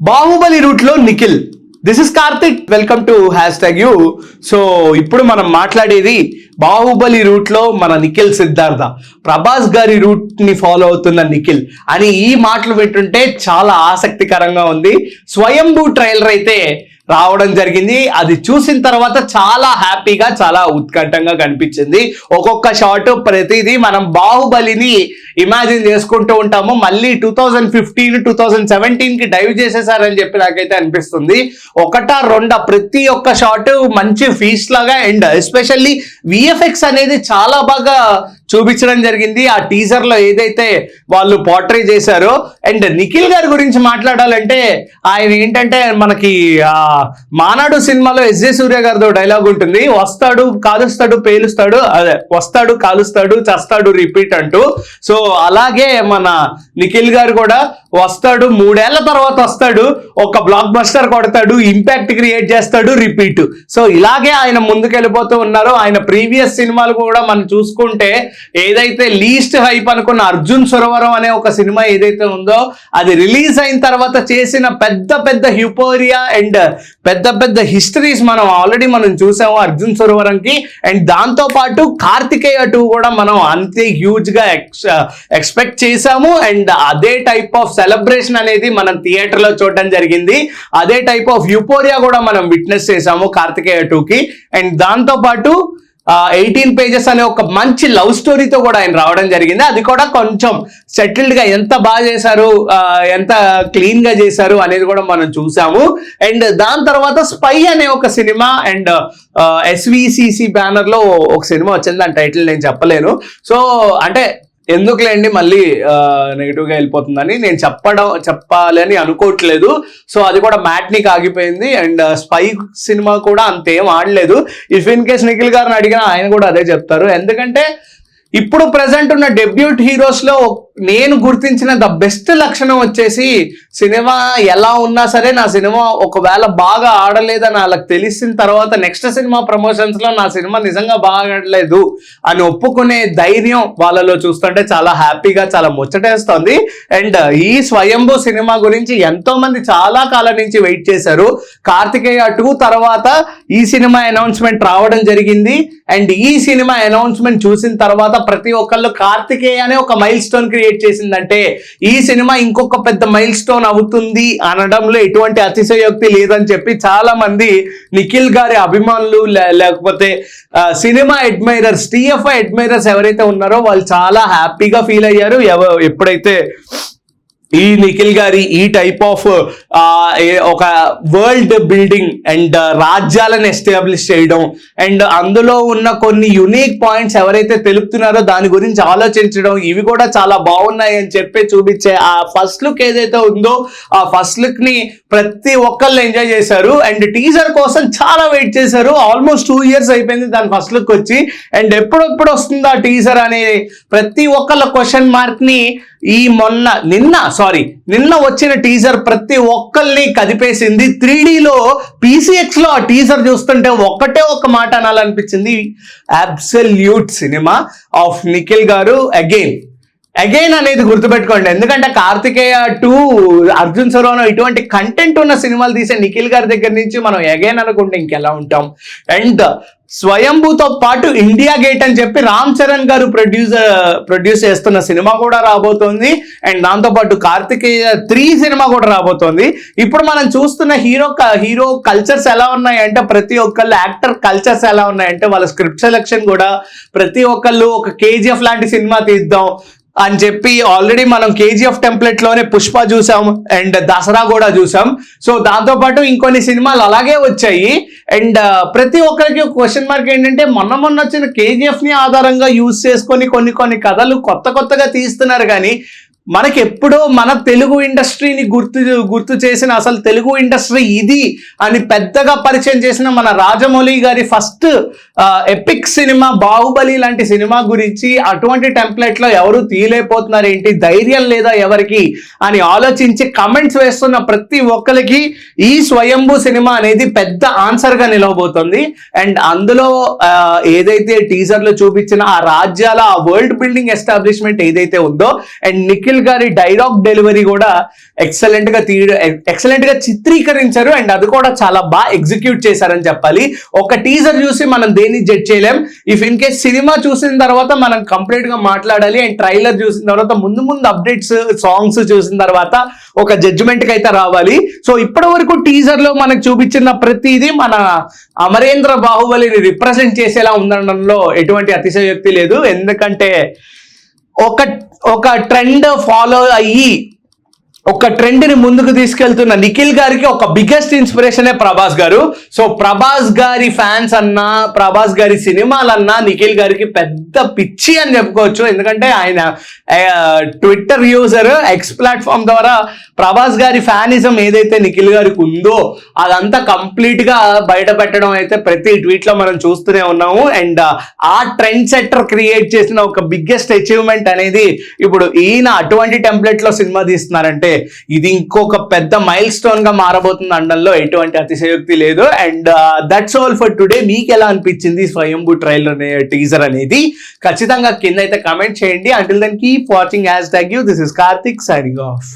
Baahubali route లో Nikhil. This is Karthik, welcome to #you. So ఇప్పుడు మనం మాట్లాడేది బాహుబలి రూట్ లో మన నిఖిల్ సిద్ధార్థ, ప్రభాస్ గారి రూట్ ని ఫాలో అవుతున్న నిఖిల్ అని ఈ మాటలు వింటుంటే చాలా ఆసక్తికరంగా ఉంది. స్వయంభూ ట్రైలర్ అయితే రావడం జరిగింది. అది చూసిన తర్వాత చాలా హ్యాపీగా, చాలా ఉత్కంఠంగా కనిపించింది. ఒక్కొక్క షాట్ ప్రతిదీ మనం బాహుబలిని ఇమాజిన్ చేసుకుంటూ ఉంటాము. మళ్ళీ 2015 2017 కి డైవ్ చేసేసారని చెప్పి నాకైతే అనిపిస్తుంది. ఒకటా రెండా ప్రతి ఒక్క షాట్ మంచి ఫీస్ట్ లాగా, అండ్ ఎస్పెషల్లీ విఎఫ్ఎక్స్ అనేది చాలా బాగా చూపించడం జరిగింది. ఆ టీజర్ లో ఏదైతే వాళ్ళు పోర్ట్రే చేశారో. అండ్ నిఖిల్ గారి గురించి మాట్లాడాలంటే ఆయన ఏంటంటే మనకి మానాడు సినిమాలో ఎస్జే సూర్య గారితో డైలాగ్ ఉంటుంది, వస్తాడు కాలుస్తాడు పేలుస్తాడు, అదే వస్తాడు కాలుస్తాడు చస్తాడు రిపీట్ అంటూ. సో అలాగే మన నిఖిల్ గారు కూడా వస్తాడు, 3 ఏళ్ల తర్వాత వస్తాడు, ఒక బ్లాక్ బస్టర్ కొడతాడు, ఇంపాక్ట్ క్రియేట్ చేస్తాడు, రిపీట్. సో ఇలాగే ఆయన ముందుకెళ్ళిపోతూ ఉన్నారు. ఆయన ప్రీవియస్ సినిమాలు కూడా మనం చూసుకుంటే ఏదైతే లీస్ట్ హైప్ అనుకున్న అర్జున్ సరోవరం అనే ఒక సినిమా ఏదైతే ఉందో, అది రిలీజ్ అయిన తర్వాత చేసిన పెద్ద పెద్ద హ్యూపోరియా అండ్ పెద్ద పెద్ద హిస్టరీస్ మనం ఆల్రెడీ చూసాము అర్జున్ సరోవరంకి. అండ్ దాంతో పాటు కార్తికేయ 2 కూడా మనం అంతే హ్యూజ్ గా ఎక్స్పెక్ట్ చేసాము. అండ్ అదే టైప్ ఆఫ్ సెలబ్రేషన్ అనేది మనం థియేటర్ లో చూడడం జరిగింది. అదే టైప్ ఆఫ్ యూపోరియా కూడా మనం విట్నెస్ చేసాము కార్తికేయ 2కి. అండ్ దాంతో పాటు 18 పేజెస్ అనే ఒక మంచి లవ్ స్టోరీతో కూడా ఆయన రావడం జరిగింది. అది కూడా కొంచెం సెటిల్డ్ గా ఎంత బాగా చేశారు, ఎంత క్లీన్ గా చేశారు అనేది కూడా మనం చూసాము. అండ్ దాని తర్వాత స్పై అనే ఒక సినిమా అండ్ SVCC బ్యానర్ లో ఒక సినిమా వచ్చింది. దాని టైటిల్ నేను చెప్పలేను. సో అంటే ఎందుకులేండి మళ్ళీ నెగిటివ్ గా వెళ్ళిపోతుందని నేను చెప్పాలని అనుకోవట్లేదు. సో అది కూడా మ్యాట్నీకి ఆగిపోయింది. అండ్ స్పై సినిమా కూడా అంతేం ఆడలేదు. ఇఫ్ ఇన్ కేస్ నిఖిల్ గారిని అడిగినా ఆయన కూడా అదే చెప్తారు. ఎందుకంటే ఇప్పుడు ప్రెసెంట్ ఉన్న డెబ్యూట్ హీరోస్ లో నేను గుర్తించిన ద బెస్ట్ లక్షణం వచ్చేసి, సినిమా ఎలా ఉన్నా సరే నా సినిమా ఒకవేళ బాగా ఆడలేదని వాళ్ళకి తెలిసిన తర్వాత నెక్స్ట్ సినిమా ప్రమోషన్స్ లో నా సినిమా నిజంగా బాగా ఆడలేదు అని ఒప్పుకునే ధైర్యం వాళ్ళలో చూస్తుంటే చాలా హ్యాపీగా, చాలా ముచ్చటేస్తుంది. అండ్ ఈ స్వయంభూ సినిమా గురించి ఎంతో మంది చాలా కాలం నుంచి వెయిట్ చేశారు. కార్తికేయ 2 తర్వాత ఈ సినిమా అనౌన్స్మెంట్ రావడం జరిగింది. అండ్ ఈ సినిమా అనౌన్స్మెంట్ చూసిన తర్వాత ప్రతి ఒక్కళ్ళు కార్తికేయ అనే ఒక మైల్ స్టోన్ క్రియేట్ చేసిందంటే ఈ సినిమా ఇంకొక పెద్ద మైల్ స్టోన్ అవుతుంది అనడంలో ఎటువంటి అతిశయోక్తి లేదని చెప్పి చాలా మంది నిఖిల్ గారి అభిమానులు లేకపోతే సినిమా అడ్మైరర్స్, TFI అడ్మైరర్స్ ఎవరైతే ఉన్నారో వాళ్ళు చాలా హ్యాపీగా ఫీల్ అయ్యారు. ఎప్పుడైతే ఈ నిఖిల్ గారి ఈ టైప్ ఆఫ్ ఒక వరల్డ్ బిల్డింగ్ అండ్ రాజ్యాలను ఎస్టాబ్లిష్ చేయడం అండ్ అందులో ఉన్న కొన్ని యునిక్ పాయింట్స్ ఎవరైతే తెలుపుతున్నారో దాని గురించి ఆలోచించడం, ఇవి కూడా చాలా బాగున్నాయి అని చెప్పి చూపించే ఆ ఫస్ట్ లుక్ ఏదైతే ఉందో ఆ ఫస్ట్ లుక్ ని ప్రతి ఒక్కళ్ళు ఎంజాయ్ చేశారు. అండ్ టీజర్ కోసం చాలా వెయిట్ చేశారు. ఆల్మోస్ట్ 2 years అయిపోయింది దాని ఫస్ట్ లుక్ వచ్చి. అండ్ ఎప్పుడెప్పుడు వస్తుందా టీజర్ అనే ప్రతి ఒక్కళ్ళ క్వశ్చన్ మార్క్ ని నిన్న వచ్చిన టీజర్ ప్రతి ఒక్కరిని కదిపేసింది. 3Dలో PCX లో ఆ టీజర్ చూస్తుంటే ఒక్కటే ఒక మాట అనాలనిపించింది, అబ్సల్యూట్ సినిమా ఆఫ్ నిఖిల్ గారు అగైన్ అనేది గుర్తుపెట్టుకోండి. ఎందుకంటే కార్తికేయ 2, అర్జున్ సరోవరం ఇటువంటి కంటెంట్ ఉన్న సినిమాలు తీసే నిఖిల్ గారి దగ్గర నుంచి మనం అగైన్ అనుకుంటే ఇంకెలా ఉంటాం. అండ్ స్వయంభూతో పాటు ఇండియా గేట్ అని చెప్పి రామ్ చరణ్ గారు ప్రొడ్యూస్ చేస్తున్న సినిమా కూడా రాబోతోంది. అండ్ దాంతోపాటు కార్తికేయ 3 సినిమా కూడా రాబోతోంది. ఇప్పుడు మనం చూస్తున్న హీరో కల్చర్స్ ఎలా ఉన్నాయంటే, ప్రతి ఒక్కళ్ళు యాక్టర్ కల్చర్స్ ఎలా ఉన్నాయంటే వాళ్ళ స్క్రిప్ట్ సెలెక్షన్ కూడా ప్రతి ఒక్కళ్ళు ఒక KGF లాంటి సినిమా తీద్దాం అని చెప్పి ఆల్రెడీ మనం KGF టెంప్లెట్ లోనే పుష్ప చూసాం అండ్ దసరా కూడా చూసాం. సో దాంతోపాటు ఇంకొన్ని సినిమాలు అలాగే వచ్చాయి. అండ్ ప్రతి ఒక్కరికి ఒక క్వశ్చన్ మార్క్ ఏంటంటే, మొన్న వచ్చిన KGF ని ఆధారంగా యూజ్ చేసుకొని కొన్ని కథలు కొత్తగా తీస్తున్నారు. కానీ మనకి ఎప్పుడో మన తెలుగు ఇండస్ట్రీని గుర్తు చేసిన, అసలు తెలుగు ఇండస్ట్రీ ఇది అని పెద్దగా పరిచయం చేసిన మన రాజమౌళి గారి ఫస్ట్ ఎపిక్ సినిమా బాహుబలి లాంటి సినిమా గురించి అటువంటి టెంప్లెట్ లో ఎవరు తీయలేకపోతున్నారు ఏంటి, ధైర్యం లేదా ఎవరికి అని ఆలోచించి కమెంట్స్ వేస్తున్న ప్రతి ఒక్కరికి ఈ స్వయంభూ సినిమా అనేది పెద్ద ఆన్సర్ గా నిలవబోతుంది. అండ్ అందులో ఏదైతే టీజర్ లో చూపించిన ఆ రాజ్యాల ఆ వరల్డ్ బిల్డింగ్ ఎస్టాబ్లిష్మెంట్ ఏదైతే ఉందో, అండ్ నిఖిల్ నిఖిల్ గారి డైలాగ్ డెలివరీ కూడా ఎక్సలెంట్ గా చిత్రీకరించారు అండ్ అది కూడా చాలా బాగా ఎగ్జిక్యూట్ చేశారని చెప్పాలి. ఒక టీజర్ చూసి మనం దేన్ని జడ్జ్ చేయలేం. ఇఫ్ ఇన్ కేస్ సినిమా చూసిన తర్వాత మనం కంప్లీట్ గా మాట్లాడాలి అండ్ ట్రైలర్ చూసిన తర్వాత ముందు అప్డేట్స్ సాంగ్స్ చూసిన తర్వాత ఒక జడ్జిమెంట్ కి అయితే రావాలి. సో ఇప్పటి వరకు టీజర్ లో మనకు చూపించిన ప్రతిదీ మన అమరేంద్ర బాహుబలిని రిప్రజెంట్ చేసేలా ఉండడంలో ఎటువంటి అతిశయోక్తి లేదు. ఎందుకంటే ఒక ట్రెండ్ ఫాలో అయ్యి ఒక ట్రెండ్ ని ముందుకు తీసుకెళ్తున్న నిఖిల్ గారికి ఒక బిగ్గెస్ట్ ఇన్స్పిరేషనే ప్రభాస్ గారు. సో ప్రభాస్ గారి ఫ్యాన్స్ అన్నా, ప్రభాస్ గారి సినిమాలన్నా నిఖిల్ గారికి పెద్ద పిచ్చి అని చెప్పుకోవచ్చు. ఎందుకంటే ఆయన ట్విట్టర్ యూజర్ ఎక్స్ ప్లాట్ఫామ్ ద్వారా ప్రభాస్ గారి ఫ్యానిజం ఏదైతే నిఖిల్ గారికి ఉందో అదంతా కంప్లీట్ గా బయట పెట్టడం అయితే ప్రతి ట్వీట్ లో మనం చూస్తూనే ఉన్నాము. అండ్ ఆ ట్రెండ్ సెట్టర్ క్రియేట్ చేసిన ఒక బిగ్గెస్ట్ అచీవ్మెంట్ అనేది ఇప్పుడు ఈయన అటువంటి టెంప్లెట్ లో సినిమా తీస్తున్నారంటే ఇది ఇంకొక పెద్ద మైల్ స్టోన్ గా మారబోతుంది అనడంలో ఎటువంటి అతిశయోక్తి లేదు. And that's all for today. మీకు ఎలా అనిపించింది స్వయంభూ ట్రైలర్ టీజర్ అనేది ఖచ్చితంగా కింద అయితే కమెంట్ చేయండి. Until then keep watching #you. This is Karthik signing of.